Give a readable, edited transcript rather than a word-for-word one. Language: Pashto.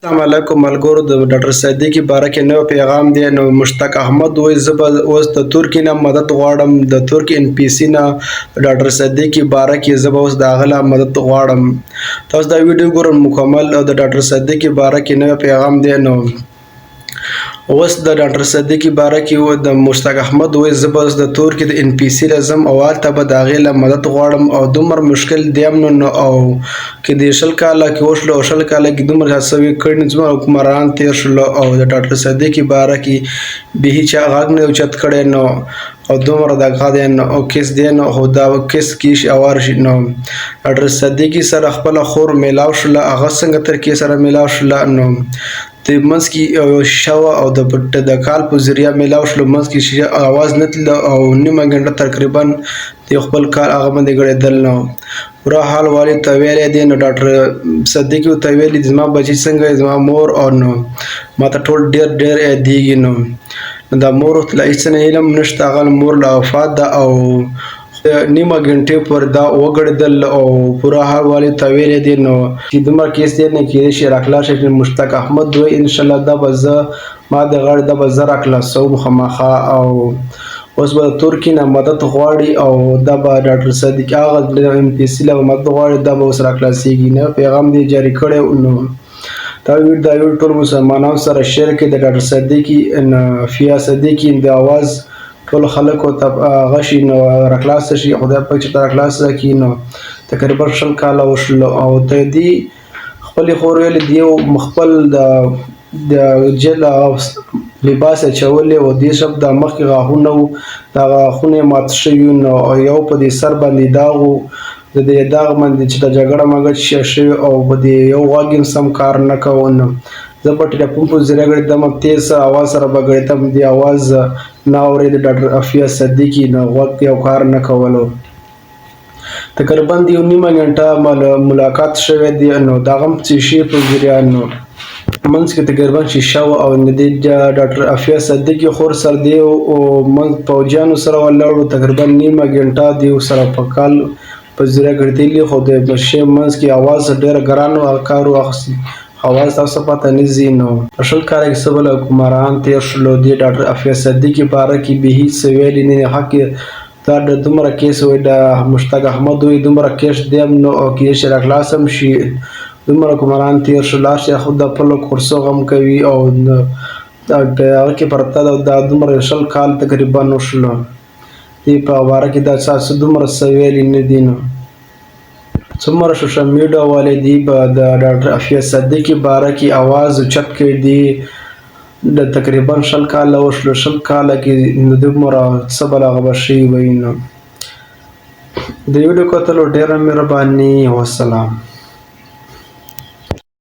السلام علیکم ملګرو د ډاکټر صدیق باره کې نو پیغام دی. نو مشتاق احمد وایي زه به اوس د ترکي نه مدد غواړم، د ترکي ان پی سي نه ډاکټر صدیق باره کې زه به اوس د هغه نه مدد غواړم. تاسو دا ویډیو ګورئ مکمل او د ډاکټر صدیق باره کې نو پیغام دی. نو اوس د ډاکټر صدیق باره کې د مشتاق احمد وایي زه به اوس د ترکي د ان پی سي لازم او هلته به د هغې له مدد غواړم او دومره مشکل دی هم نو او کې د 20 کاله کې وشلو او 20 کاله کې دومره هڅوي کړي زموږ حکمران تیر شلو او د ډاکټر صدیق باره کې به هیچا غږ نه اوچت کړی نو او دومره دغه دی نو او کیس دی نو خو دا کیس کې اوار شي. نو ډاکټر صدیق سره خپل خور میلاو شله، هغه څنګه تر کې سره میلاو شله نو د منځ کې شوه او د کال په ذریعه میلاو شلو. منځ کې اواز نه تله او نیمه ګنټه تقریبا د خپل کار هغه باندې ګړېدل نو پوره حال والي ته ویلی دی. نو ډاکټر صدیق ورته ویلي زما بچي څنګه زما مور او نو ماته ټول ډېر یادېږي. نو د مور ورته لا هېڅ نه علم نشته، هغه مور لا وفات ده او نیمه ګنټې پر دا وګړېدل او پوره حال والي ته ویلی دی. نو چې دومره کیس دی نه کېدای شي راخلاص شي. مشتاق احمد وایي انشاءالله دا به زه ما د غاړې دا به زه راخلاصوم خامخا او اوس به د ترکي نه مدد غواړي او دا به ډاکټر صدیق هغه ام پی سي له مدد غواړي، دا به اوس راخلاصېږي. نه پیغام دی جاري کړی. نو دا ویډیو ټول مسلمانانو سره شیر کړئ. د ډاکټر صدیق فیا صدیق د اواز ټول خلکو ته هغه شي نو راخلاص شي. خدای پاک چې ته راخلاص کړي. نو تقریبا 20 کاله وشلو او ته دې خپلې خور ویلې دی خپل د جیل لباس اچولی او دې شب د مخکې غاښونه وو، دا غاښونه یې مات شوي نو یو په دې سر باندې داغ وو، د دې داغ باندې چې د جګړه مګړه شوي او په دې یو غوږ یې سم کار نه کوو. نو زه په ټلیفون په ذریعه ګړېدم، تیز اواز سره به ګړېدم، دې اواز نه اورېد ډاکټر افیا صدیق نو غوږ یو کار نه کولو. تقریبا د یو نیمه ګنټه ملاقات شوی دی. نو د هغه هم شیشې په ذریعه نو منځ کې تقریبا شیشه وه او د ډاکټر افیا صدیق خور سره دی او پوجیانو سره ولاړ و. تقریبا نیمه ګنټه دی سره په کال په ذریعه ګرځېدلي خو د شی منځ کې اواز ډېره ګران و، کار واخیستي اواز تاسو پته نه ځي. نو په 20 کاله کې څه بله حکمران تېر شلو. د ډاکټر افیا صدیق باره کې به هېڅ څه ویلي نه حق دا د دومره کیس وایي د مشتاق احمد وایي دومره کیس دی هم نو کېدای شي راخلاص هم شي. دومره حکمران تېر شو، لا شي خو د خپلو کورسو غم کوي او په هغه کې پرته ده. دا دومره 20 کال تقریبا وشلو. دې په باره کې دا څه دومره څه ویلي نه دي. نو څومره سوشل میډیا والے دي به د ډاکټر افیا صدیق باره کې اواز اوچت کړی دي. د تقریبا 20 کاله وشلو، 20 کاله کې دومره څه بله هغه به شوي وي. نو د ویډیو کتلو ډېره مهرباني. والسلام.